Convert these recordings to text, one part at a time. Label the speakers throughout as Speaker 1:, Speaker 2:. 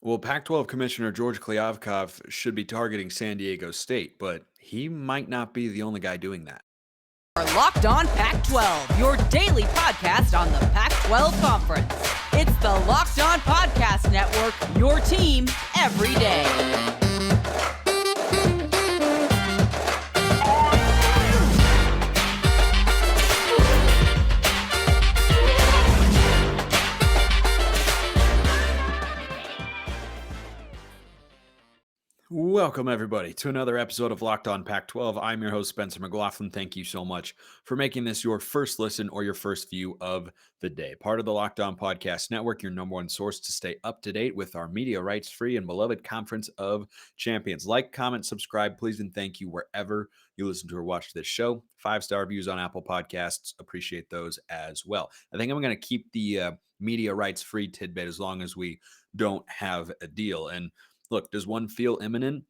Speaker 1: Well, Pac-12 Commissioner George Kliavkoff should be targeting San Diego State, but he might not be the only guy doing that.
Speaker 2: Are Locked On Pac-12, your daily podcast on the Pac-12 Conference. It's the Locked On Podcast Network, your team every day.
Speaker 1: Welcome, everybody, to another episode of Locked On Pac-12. I'm your host, Spencer McLaughlin. Thank you so much for making this your first listen or your first view of the day. Part of the Locked On Podcast Network, your number one source to stay up to date with our media rights-free and beloved Conference of Champions. Like, comment, subscribe, please, and thank you wherever you listen to or watch this show. 5-star reviews on Apple Podcasts. Appreciate those as well. I think I'm going to keep the media rights-free tidbit as long as we don't have a deal. And look, does one feel imminent?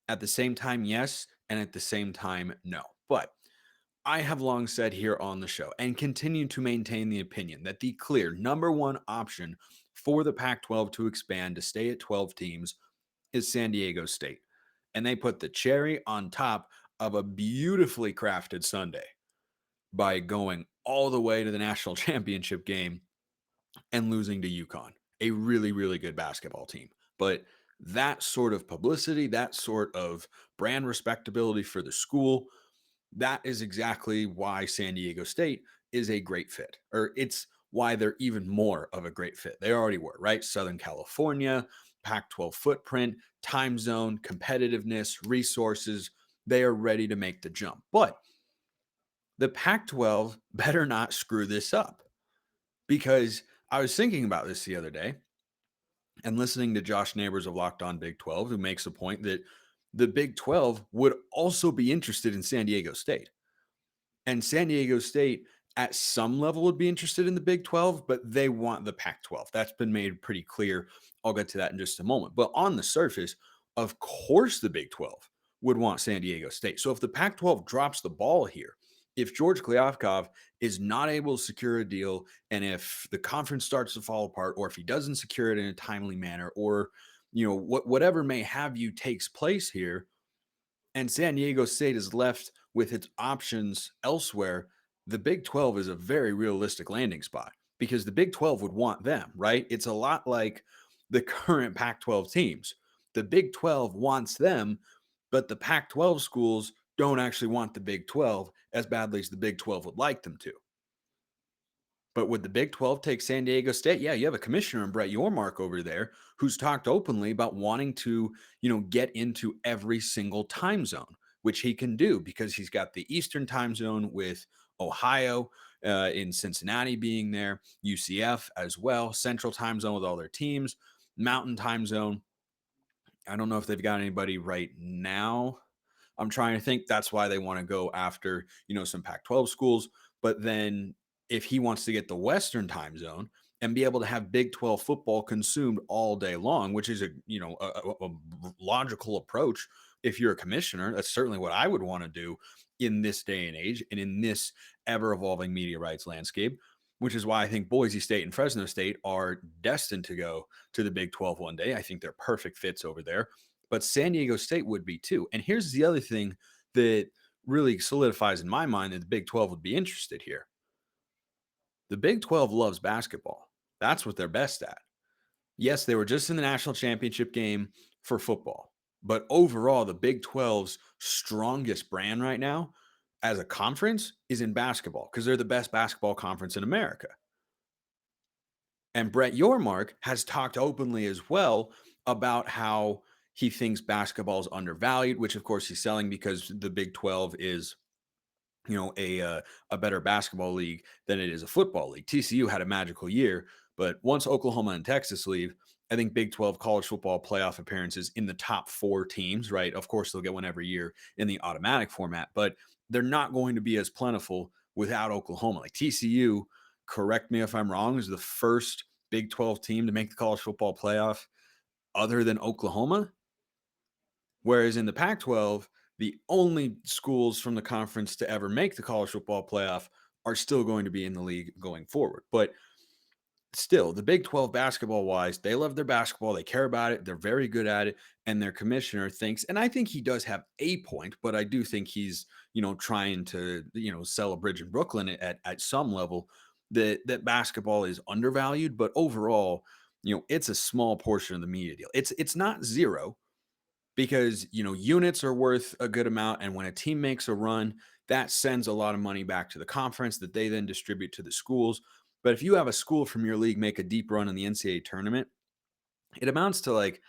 Speaker 1: At the same time, yes, and at the same time, no. But I have long said here on the show and continue to maintain the opinion that the clear number one option for the Pac-12 to expand to stay at 12 teams is San Diego State. And they put the cherry on top of a beautifully crafted sundae by going all the way to the national championship game and losing to UConn, a really, really good basketball team. But that sort of publicity, that sort of brand respectability for the school, that is exactly why San Diego State is a great fit, or it's why they're even more of a great fit. They already were, right? Southern California, Pac-12 footprint, time zone, competitiveness, resources. They are ready to make the jump. But the Pac-12 better not screw this up, because I was thinking about this the other day and listening to Josh Neighbors of Locked On Big 12, who makes a point that the Big 12 would also be interested in San Diego State. And San Diego State, at some level, would be interested in the Big 12, but they want the Pac-12. That's been made pretty clear. I'll get to that in just a moment. But on the surface, of course, the Big 12 would want San Diego State. So if the Pac-12 drops the ball here, if George Kliavkoff is not able to secure a deal, and if the conference starts to fall apart, or if he doesn't secure it in a timely manner, or whatever may have you takes place here, and San Diego State is left with its options elsewhere, the Big 12 is a very realistic landing spot, because the Big 12 would want them, right? It's a lot like the current Pac-12 teams. The Big 12 wants them, but the Pac-12 schools don't actually want the Big 12 as badly as the Big 12 would like them to. But would the Big 12 take San Diego State? Yeah, you have a commissioner in Brett Yormark over there who's talked openly about wanting to, get into every single time zone, which he can do because he's got the Eastern time zone with Ohio, in Cincinnati being there, UCF as well, Central time zone with all their teams, Mountain time zone. I don't know if they've got anybody right now. I'm trying to think. That's why they want to go after, some Pac-12 schools. But then if he wants to get the Western time zone and be able to have Big 12 football consumed all day long, which is a logical approach. If you're a commissioner, that's certainly what I would want to do in this day and age and in this ever evolving media rights landscape, which is why I think Boise State and Fresno State are destined to go to the Big 12 one day. I think they're perfect fits over there. But San Diego State would be too. And here's the other thing that really solidifies in my mind that the Big 12 would be interested here. The Big 12 loves basketball. That's what they're best at. Yes, they were just in the national championship game for football. But overall, the Big 12's strongest brand right now as a conference is in basketball, because they're the best basketball conference in America. And Brett Yormark has talked openly as well about how he thinks basketball is undervalued, which of course he's selling because the Big 12 is, a better basketball league than it is a football league. TCU had a magical year, but once Oklahoma and Texas leave, I think Big 12 college football playoff appearances in the top 4 teams, right? Of course, they'll get one every year in the automatic format, but they're not going to be as plentiful without Oklahoma. Like TCU, correct me if I'm wrong, is the first Big 12 team to make the college football playoff other than Oklahoma. Whereas in the Pac-12, the only schools from the conference to ever make the college football playoff are still going to be in the league going forward. But still, the Big 12 basketball wise, they love their basketball. They care about it. They're very good at it. And their commissioner thinks, and I think he does have a point, but I do think he's, trying to, sell a bridge in Brooklyn at some level that basketball is undervalued. But overall, it's a small portion of the media deal. It's not zero because, units are worth a good amount. And when a team makes a run, that sends a lot of money back to the conference that they then distribute to the schools. But if you have a school from your league make a deep run in the NCAA tournament, it amounts to like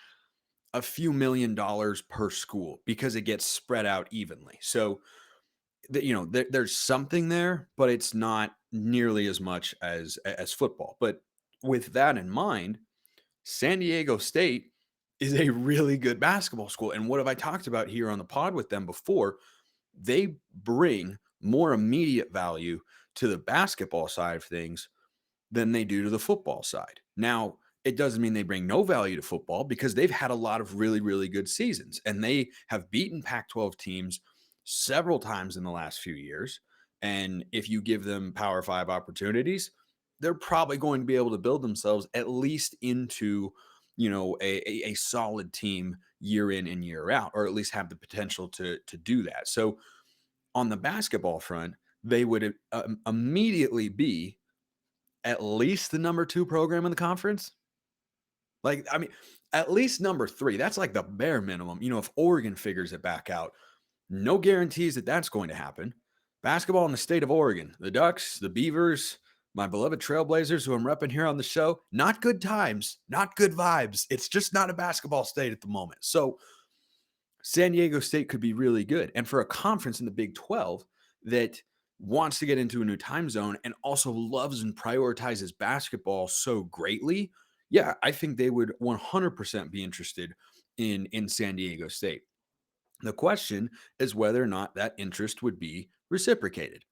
Speaker 1: a few $1,000,000 per school because it gets spread out evenly. So, there's something there, but it's not nearly as much as football. But with that in mind, San Diego State is a really good basketball school. And what have I talked about here on the pod with them before? They bring more immediate value to the basketball side of things than they do to the football side. Now, it doesn't mean they bring no value to football because they've had a lot of really, really good seasons and they have beaten Pac-12 teams several times in the last few years. And if you give them Power Five opportunities, they're probably going to be able to build themselves at least into, a solid team year in and year out, or at least have the potential to do that. So on the basketball front, they would immediately be at least the number 2 program in the conference. Like, I mean, at least number 3. That's like the bare minimum. If Oregon figures it back out, no guarantees that that's going to happen. Basketball in the state of Oregon, the Ducks, the Beavers, my beloved Trailblazers, who I'm repping here on the show, not good times, not good vibes. It's just not a basketball state at the moment. So San Diego State could be really good. And for a conference in the Big 12 that wants to get into a new time zone and also loves and prioritizes basketball so greatly, yeah, I think they would 100% be interested in San Diego State. The question is whether or not that interest would be reciprocated.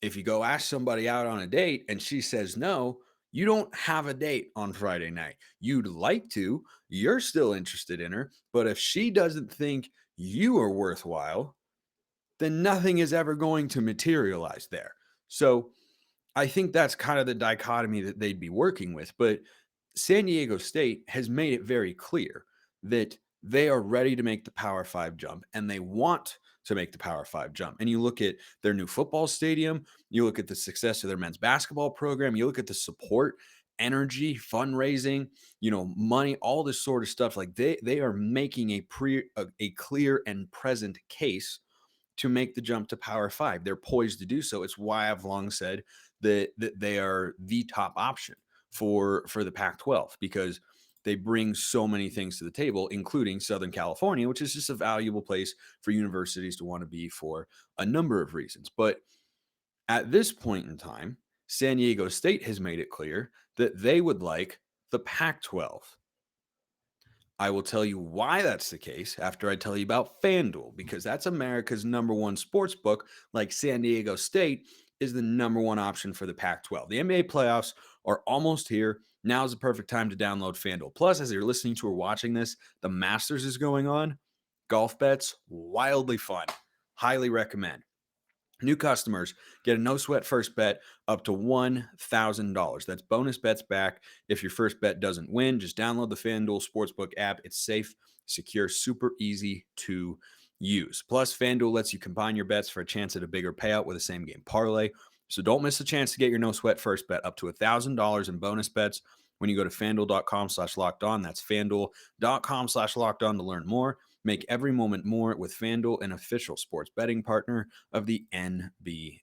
Speaker 1: If you go ask somebody out on a date and she says no, you don't have a date on Friday night. You'd like to, you're still interested in her, but if she doesn't think you are worthwhile, then nothing is ever going to materialize there. So I think that's kind of the dichotomy that they'd be working with. But San Diego State has made it very clear that they are ready to make the Power Five jump and they want to make the Power Five jump. And you look at their new football stadium, you look at the success of their men's basketball program, you look at the support, energy, fundraising, money, all this sort of stuff. Like they are making a clear and present case to make the jump to Power Five. They're poised to do so. It's why I've long said that they are the top option for the Pac-12 because they bring so many things to the table, including Southern California, which is just a valuable place for universities to want to be for a number of reasons. But at this point in time, San Diego State has made it clear that they would like the Pac-12. I will tell you why that's the case after I tell you about FanDuel, because that's America's number one sports book, like San Diego State is the number one option for the Pac-12. The NBA playoffs are almost here. Now is the perfect time to download FanDuel. Plus, as you're listening to or watching this, the Masters is going on. Golf bets, wildly fun. Highly recommend. New customers get a no-sweat first bet up to $1,000. That's bonus bets back if your first bet doesn't win. Just download the FanDuel Sportsbook app. It's safe, secure, super easy to use. Plus, FanDuel lets you combine your bets for a chance at a bigger payout with a same-game parlay. So don't miss the chance to get your no-sweat first bet up to $1,000 in bonus bets when you go to FanDuel.com/lockedon. That's FanDuel.com/lockedon to learn more. Make every moment more with FanDuel, an official sports betting partner of the NBA.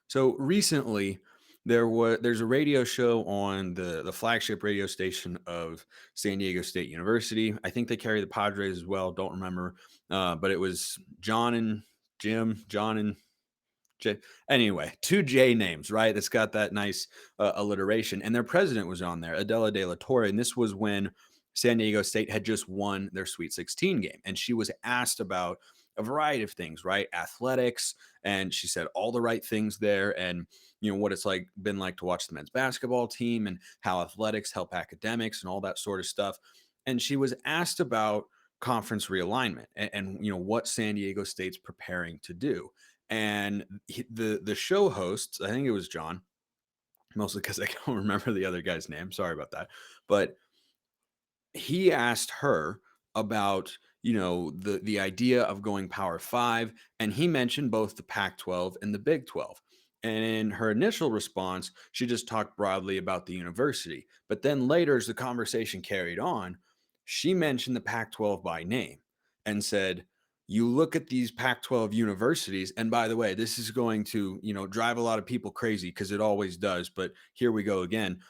Speaker 1: So recently, there's a radio show on the flagship radio station of San Diego State University. I think they carry the Padres as well. Don't remember, but it was John and Jim, John and J. Anyway, 2 J names, right? That's got that nice alliteration. And their president was on there, Adela De La Torre. And this was when San Diego State had just won their Sweet 16 game. And she was asked about a variety of things, right? Athletics. And she said all the right things there. And, what it's been like to watch the men's basketball team and how athletics help academics and all that sort of stuff. And she was asked about conference realignment and what San Diego State's preparing to do. And the show host, I think it was John, mostly because I don't remember the other guy's name. Sorry about that. But he asked her about the idea of going Power 5, and he mentioned both the Pac-12 and the Big 12. And in her initial response, she just talked broadly about the university. But then later, as the conversation carried on, she mentioned the Pac-12 by name and said, you look at these Pac-12 universities, and by the way, this is going to drive a lot of people crazy because it always does, but here we go again.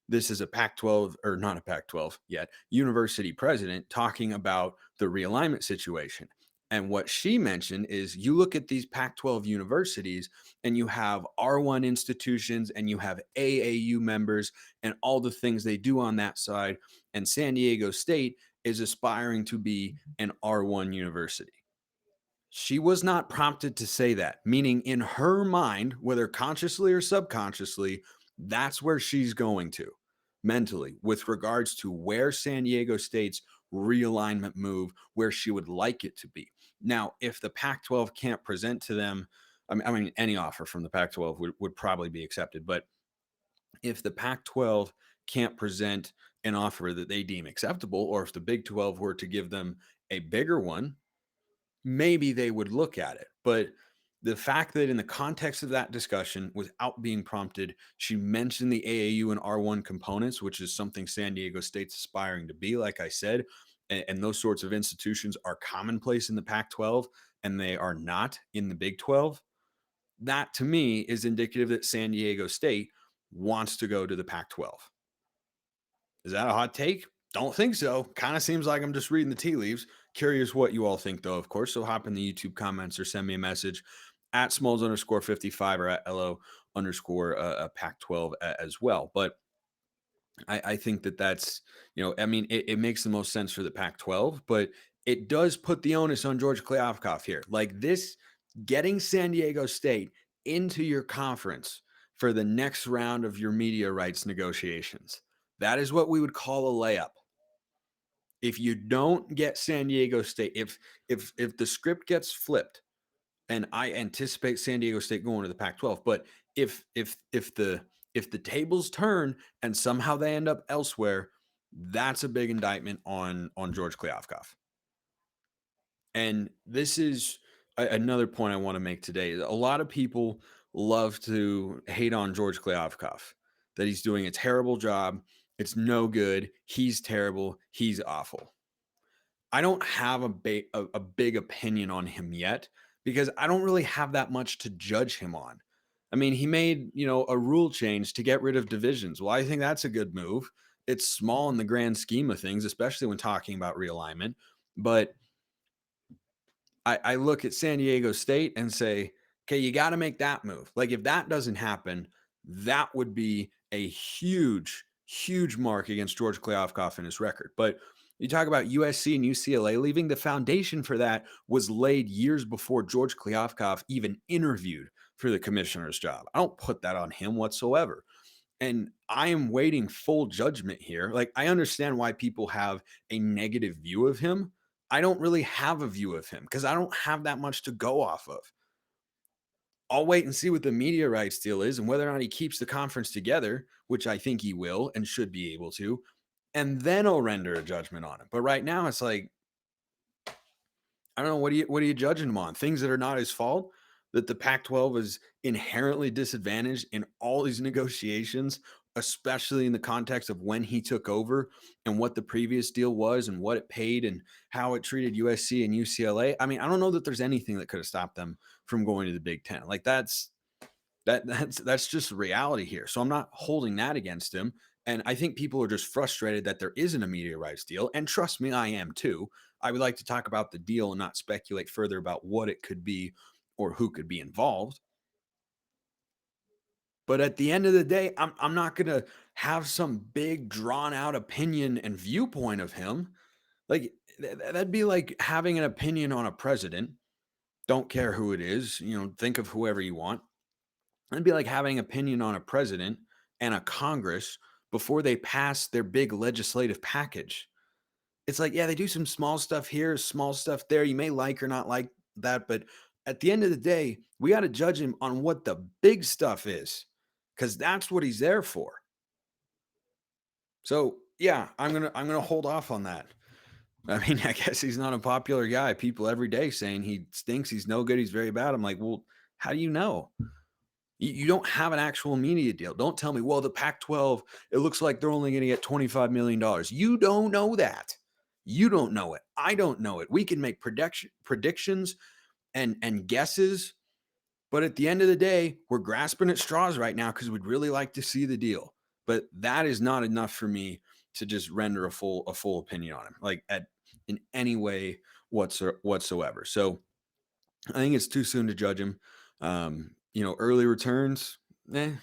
Speaker 1: This is a Pac-12, or not a Pac-12 yet, university president talking about the realignment situation. And what she mentioned is you look at these Pac-12 universities and you have R1 institutions and you have AAU members and all the things they do on that side. And San Diego State is aspiring to be an R1 university. She was not prompted to say that, meaning in her mind, whether consciously or subconsciously, that's where she's going to mentally with regards to where San Diego State's realignment move, where she would like it to be. Now, if the Pac 12 can't present to them, I mean, any offer from the Pac 12 would probably be accepted. But if the Pac 12 can't present an offer that they deem acceptable, or if the Big 12 were to give them a bigger one, maybe they would look at it. But the fact that in the context of that discussion, without being prompted, she mentioned the AAU and R1 components, which is something San Diego State's aspiring to be, like I said. And those sorts of institutions are commonplace in the Pac 12 and they are not in the Big 12. That to me is indicative that San Diego State wants to go to the Pac 12. Is that a hot take? Don't think so. Kind of seems like I'm just reading the tea leaves. Curious what you all think, though, of course. So hop in the YouTube comments or send me a message at Smalls_55 or at LO underscore Pac 12 as well. But I think that's, I mean, it makes the most sense for the Pac 12, but it does put the onus on George Kliavkoff here. Like this, getting San Diego State into your conference for the next round of your media rights negotiations. That is what we would call a layup. If you don't get San Diego State, if the script gets flipped, and I anticipate San Diego State going to the Pac-12, but if the tables turn and somehow they end up elsewhere, that's a big indictment on George Kliavkoff. And this is another point I want to make today. A lot of people love to hate on George Kliavkoff, that he's doing a terrible job. It's no good. He's terrible. He's awful. I don't have a big opinion on him yet because I don't really have that much to judge him on. I mean, he made, a rule change to get rid of divisions. Well, I think that's a good move. It's small in the grand scheme of things, especially when talking about realignment. But I look at San Diego State and say, okay, you got to make that move. Like if that doesn't happen, that would be a huge, huge mark against George Kliavkoff and his record. But you talk about USC and UCLA leaving, the foundation for that was laid years before George Kliavkoff even interviewed for the commissioner's job. I don't put that on him whatsoever. And I am waiting full judgment here. Like, I understand why people have a negative view of him. I don't really have a view of him because I don't have that much to go off of. I'll wait and see what the media rights deal is and whether or not he keeps the conference together, which I think he will and should be able to. And then I'll render a judgment on him. But right now, it's like, I don't know, what are you judging him on? Things that are not his fault? That the Pac-12 is inherently disadvantaged in all these negotiations, especially in the context of when he took over and what the previous deal was and what it paid and how it treated USC and UCLA. I mean, I don't know that there's anything that could have stopped them from going to the Big Ten. Like that's just reality here. So I'm not holding that against him. And I think people are just frustrated that there isn't a media rights deal. And trust me, I am too. I would like to talk about the deal and not speculate further about what it could be or who could be involved. But at the end of the day, I'm not going to have some big drawn out opinion and viewpoint of him. Like that'd be like having an opinion on a president. Don't care who it is, think of whoever you want. It'd be like having opinion on a president and a Congress before they pass their big legislative package. It's like, yeah, they do some small stuff here, small stuff there. You may like or not like that, but at the end of the day, we got to judge him on what the big stuff is. because that's what he's there for. So yeah, I'm gonna hold off on that. I mean, I guess he's not a popular guy. People every day saying he stinks, he's no good, he's very bad. I'm like, well, how do you know? You don't have an actual media deal. Don't tell me, well, the Pac-12, it looks like they're only going to get $25 million. You don't know that. You don't know it. I don't know it. We can make predictions and guesses, but at the end of the day, we're grasping at straws right now because we'd really like to see the deal. But that is not enough for me to just render a full opinion on him, like in any way whatsoever. So I think it's too soon to judge him. Early returns, I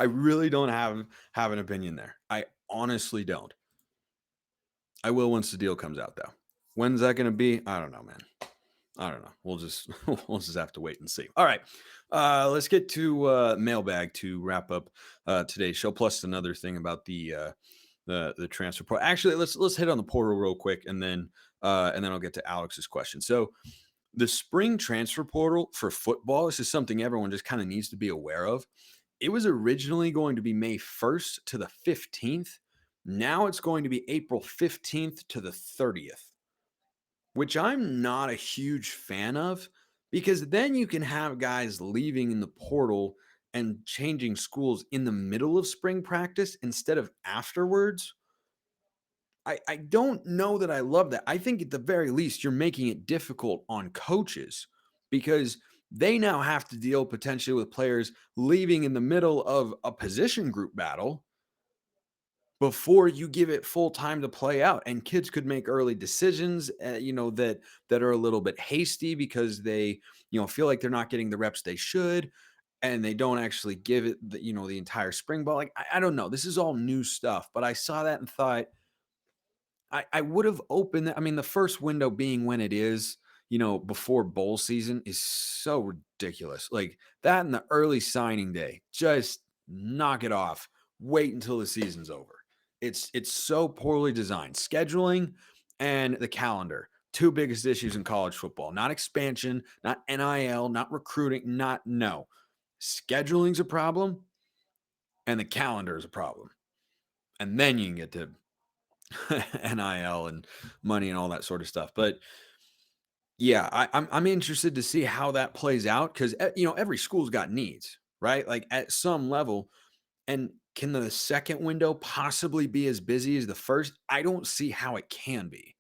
Speaker 1: really don't have an opinion there. I honestly don't. I will once the deal comes out, though. When's that going to be? I don't know, man. I don't know. We'll just have to wait and see. All right, let's get to mailbag to wrap up today's show. Plus another thing about the transfer portal. Actually, let's hit on the portal real quick, and then I'll get to Alex's question. So the spring transfer portal for football, this is something everyone just kind of needs to be aware of. It was originally going to be May 1st to the 15th. Now it's going to be April 15th to the 30th, which I'm not a huge fan of, because then you can have guys leaving in the portal and changing schools in the middle of spring practice instead of afterwards. I don't know that I love that. I think at the very least, you're making it difficult on coaches because they now have to deal potentially with players leaving in the middle of a position group battle before you give it full time to play out. And kids could make early decisions, that are a little bit hasty because they, feel like they're not getting the reps they should. And they don't actually give it the entire spring ball. Like, I don't know. This is all new stuff, but I saw that and thought, I would have opened I mean, the first window being when it is, before bowl season is so ridiculous. Like that and the early signing day, just knock it off. Wait until the season's over. It's so poorly designed. Scheduling and the calendar, two biggest issues in college football. Not expansion, not NIL, not recruiting, no. Scheduling's a problem and the calendar is a problem. And then you can get to NIL and money and all that sort of stuff. But yeah, I'm interested to see how that plays out because every school's got needs, right? Like at some level. And can the second window possibly be as busy as the first? I don't see how it can be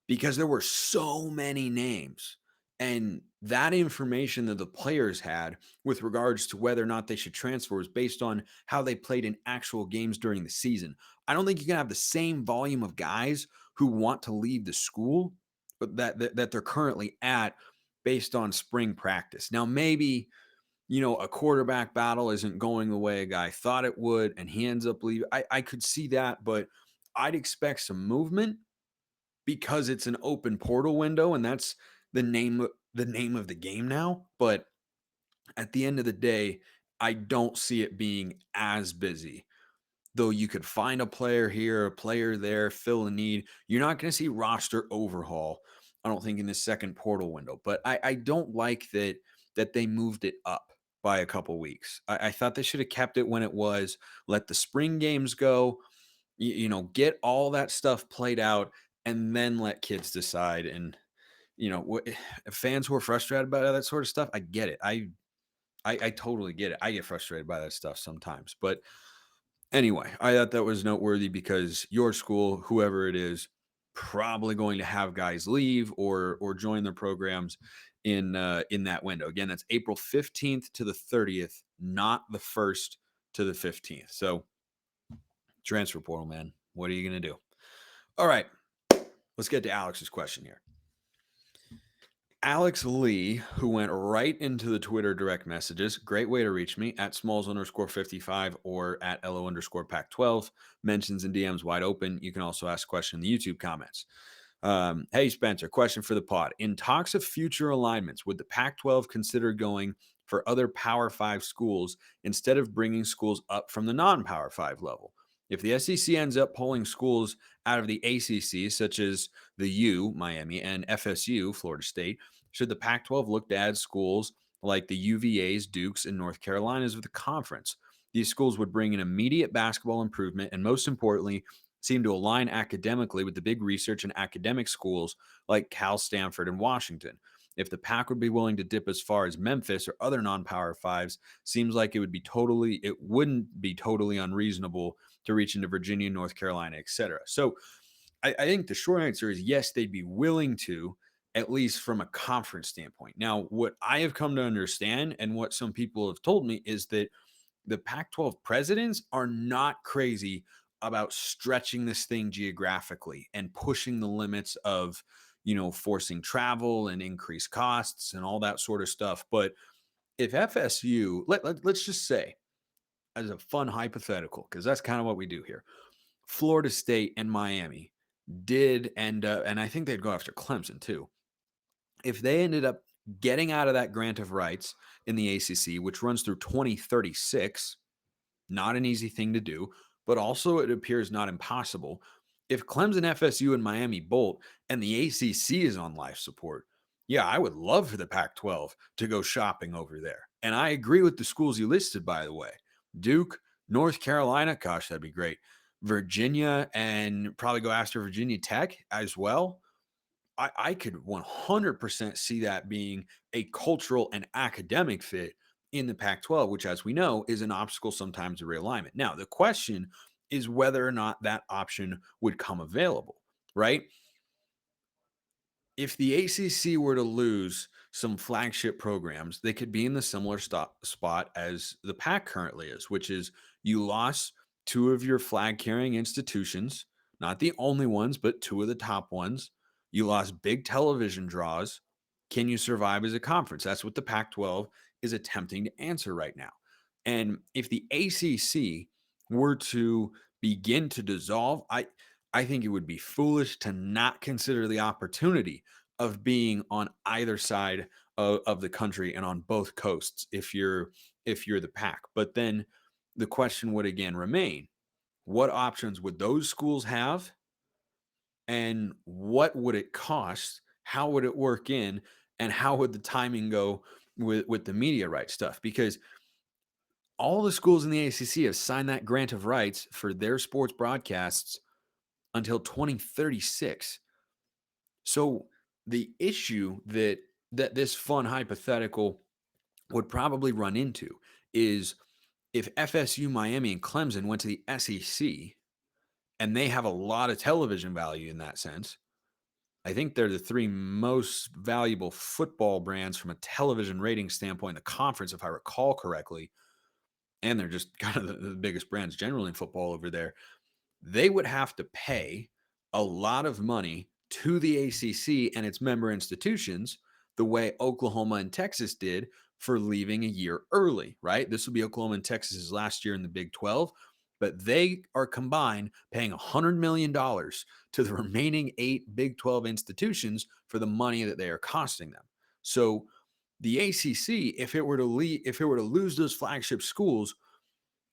Speaker 1: because there were so many names. And that information that the players had with regards to whether or not they should transfer was based on how they played in actual games during the season. I don't think you can have the same volume of guys who want to leave the school that they're currently at based on spring practice. Now, maybe, a quarterback battle isn't going the way a guy thought it would, and he ends up leaving. I could see that, but I'd expect some movement because it's an open portal window, and that's the name of the game now. But at the end of the day, I don't see it being as busy. Though you could find a player here, a player there, fill a need. You're not going to see roster overhaul, I don't think, in this second portal window. But I don't like that they moved it up by a couple weeks. I thought they should have kept it when it was. Let the spring games go, get all that stuff played out, and then let kids decide. And fans who are frustrated about that sort of stuff, I get it. I totally get it. I get frustrated by that stuff sometimes. But anyway, I thought that was noteworthy because your school, whoever it is, probably going to have guys leave or join their programs in that window. Again, that's April 15th to the 30th, not the 1st to the 15th. So transfer portal, man. What are you going to do? All right. Let's get to Alex's question here. Alex Lee, who went right into the Twitter direct messages, great way to reach me at smalls_55 or at LO_Pac-12, mentions and DMs wide open. You can also ask a question in the YouTube comments. Hey, Spencer, question for the pod. In talks of future alignments, would the Pac-12 consider going for other Power 5 schools instead of bringing schools up from the non-Power 5 level? If the SEC ends up pulling schools out of the ACC, such as the U, Miami, and FSU, Florida State, should the Pac-12 look to add schools like the UVAs, Dukes, and North Carolinas of the conference. These schools would bring an immediate basketball improvement and, most importantly, seem to align academically with the big research and academic schools like Cal, Stanford, and Washington. If the Pac would be willing to dip as far as Memphis or other non-power fives, seems like it wouldn't be totally unreasonable to reach into Virginia, North Carolina, etc. So I think the short answer is yes, they'd be willing to, at least from a conference standpoint. Now, what I have come to understand and what some people have told me is that the Pac-12 presidents are not crazy about stretching this thing geographically and pushing the limits of, forcing travel and increased costs and all that sort of stuff. But if FSU, let's just say, as a fun hypothetical, because that's kind of what we do here, Florida State and Miami did end up, and I think they'd go after Clemson too. If they ended up getting out of that grant of rights in the ACC, which runs through 2036, not an easy thing to do, but also it appears not impossible. If Clemson, FSU, and Miami bolt and the ACC is on life support, yeah, I would love for the Pac 12 to go shopping over there. And I agree with the schools you listed, by the way. Duke, North Carolina, gosh, that'd be great. Virginia, and probably go after Virginia Tech as well. I could 100% see that being a cultural and academic fit in the Pac 12, which, as we know, is an obstacle sometimes to realignment. Now, the question is whether or not that option would come available, right? If the ACC were to lose some flagship programs, they could be in the similar spot as the Pac currently is, which is you lost two of your flag carrying institutions, not the only ones, but two of the top ones. You lost big television draws. Can you survive as a conference? That's what the Pac 12 is attempting to answer right now. And if the ACC were to begin to dissolve, I think it would be foolish to not consider the opportunity of being on either side of the country and on both coasts if you're the Pac. But then the question would again remain: what options would those schools have, and what would it cost? How would it work in, and how would the timing go with the media rights stuff? Because all the schools in the ACC have signed that grant of rights for their sports broadcasts until 2036. So the issue that this fun hypothetical would probably run into is if FSU, Miami, and Clemson went to the SEC, and they have a lot of television value in that sense. I think they're the three most valuable football brands from a television rating standpoint in the conference, if I recall correctly. And they're just kind of the biggest brands generally in football over there. They would have to pay a lot of money to the ACC and its member institutions the way Oklahoma and Texas did for leaving a year early, right? This will be Oklahoma and Texas's last year in the Big 12, but they are combined paying $100 million to the remaining 8 Big 12 institutions for the money that they are costing them. So the ACC, if it were to lose those flagship schools,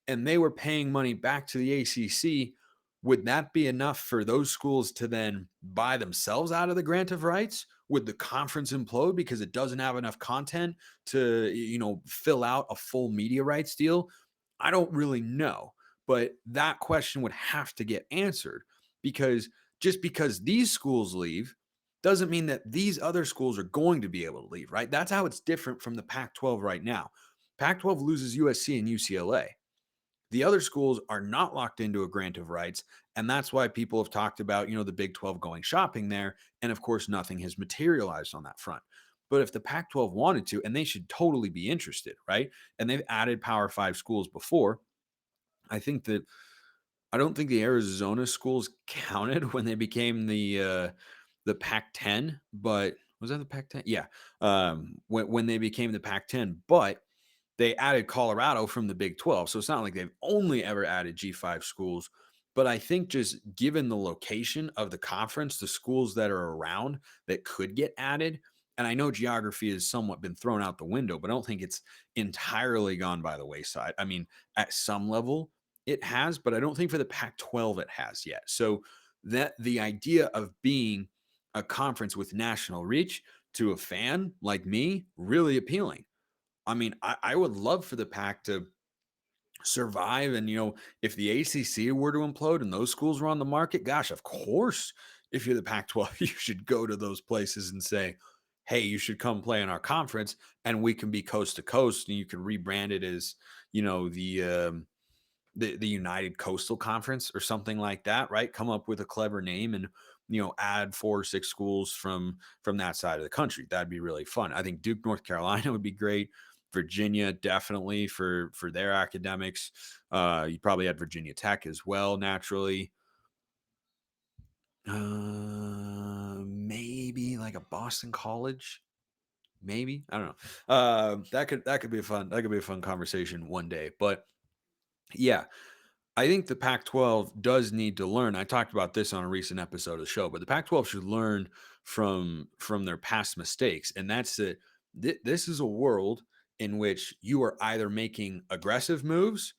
Speaker 1: and they were paying money back to the ACC, would that be enough for those schools to then buy themselves out of the grant of rights? Would the conference implode because it doesn't have enough content to, fill out a full media rights deal? I don't really know, but that question would have to get answered, because just because these schools leave doesn't mean that these other schools are going to be able to leave, right? That's how it's different from the Pac-12 right now. Pac-12 loses USC and UCLA. The other schools are not locked into a grant of rights. And that's why people have talked about, the Big 12 going shopping there. And of course, nothing has materialized on that front. But if the Pac 12 wanted to, and they should totally be interested, right? And they've added Power Five schools before. I don't think the Arizona schools counted when they became the Pac-10, but was that the Pac-10? Yeah. When they became the Pac-10, but they added Colorado from the Big 12. So it's not like they've only ever added G5 schools. But I think just given the location of the conference, the schools that are around that could get added, and I know geography has somewhat been thrown out the window, but I don't think it's entirely gone by the wayside. I mean, at some level it has, but I don't think for the Pac-12 it has yet. So that the idea of being a conference with national reach to a fan like me, really appealing. I mean, I would love for the Pac to survive. And, if the ACC were to implode and those schools were on the market, gosh, of course, if you're the Pac 12, you should go to those places and say, hey, you should come play in our conference and we can be coast to coast. And you can rebrand it as, the United Coastal Conference or something like that, right? Come up with a clever name and add 4 or 6 schools from that side of the country. That'd be really fun. I think Duke, North Carolina would be great. Virginia definitely for their academics. You probably had Virginia Tech as well, naturally. Maybe like a Boston College. Maybe I don't know. That could be a fun conversation one day. But yeah, I think the Pac 12 does need to learn. I talked about this on a recent episode of the show, but the Pac 12 should learn from their past mistakes. And that's that this is a world in which you are either making aggressive moves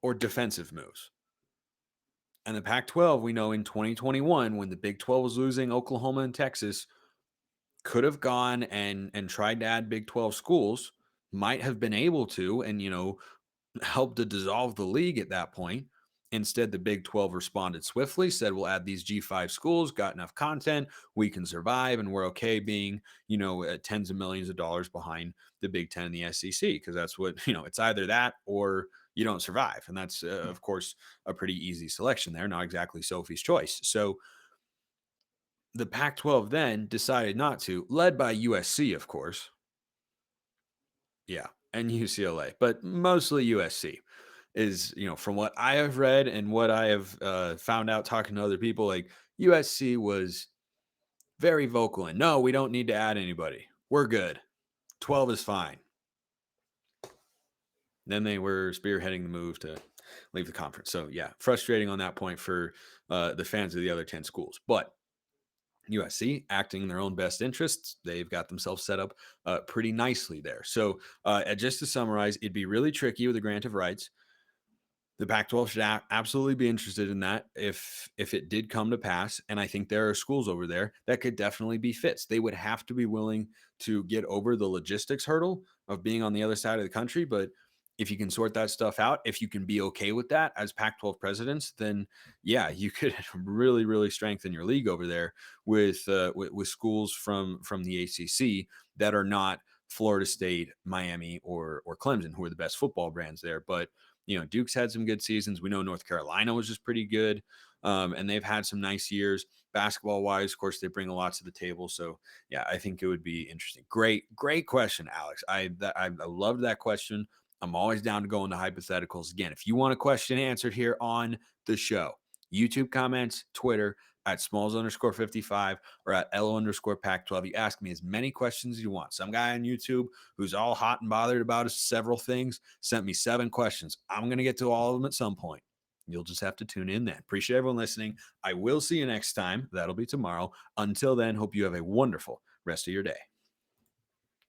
Speaker 1: or defensive moves. And the Pac 12, we know in 2021, when the Big 12 was losing Oklahoma and Texas, could have gone and tried to add Big 12 schools, might have been able to, and helped to dissolve the league at that point. Instead, the Big 12 responded swiftly, said, we'll add these G5 schools, got enough content, we can survive, and we're okay being, tens of millions of dollars behind the Big 10 and the SEC, because that's what, it's either that or you don't survive. And that's, of course, a pretty easy selection there, not exactly Sophie's choice. So the Pac 12 then decided not to, led by USC, of course. Yeah, and UCLA, but mostly USC is, from what I have read and what I have found out talking to other people, like USC was very vocal and no, we don't need to add anybody. We're good. 12 is fine. Then they were spearheading the move to leave the conference. So yeah, frustrating on that point for the fans of the other 10 schools. But USC acting in their own best interests, they've got themselves set up pretty nicely there. So just to summarize, it'd be really tricky with a grant of rights. The Pac-12 should absolutely be interested in that if it did come to pass. And I think there are schools over there that could definitely be fits. They would have to be willing to get over the logistics hurdle of being on the other side of the country. But if you can sort that stuff out, if you can be okay with that as Pac-12 presidents, then yeah, you could really, really strengthen your league over there with schools from the ACC that are not Florida State, Miami, or Clemson, who are the best football brands there. But Duke's had some good seasons. We know North Carolina was just pretty good, and they've had some nice years. Basketball wise, of course, they bring a lot to the table. So yeah, I think it would be interesting. Great question, Alex. I loved that question. I'm always down to go into hypotheticals. Again, if you want a question answered here on the show, YouTube comments, Twitter at smalls_55 or at LO_Pac-12. You ask me as many questions as you want. Some guy on YouTube who's all hot and bothered about several things sent me 7 questions. I'm going to get to all of them at some point. You'll just have to tune in then. Appreciate everyone listening. I will see you next time. That'll be tomorrow. Until then, hope you have a wonderful rest of your day.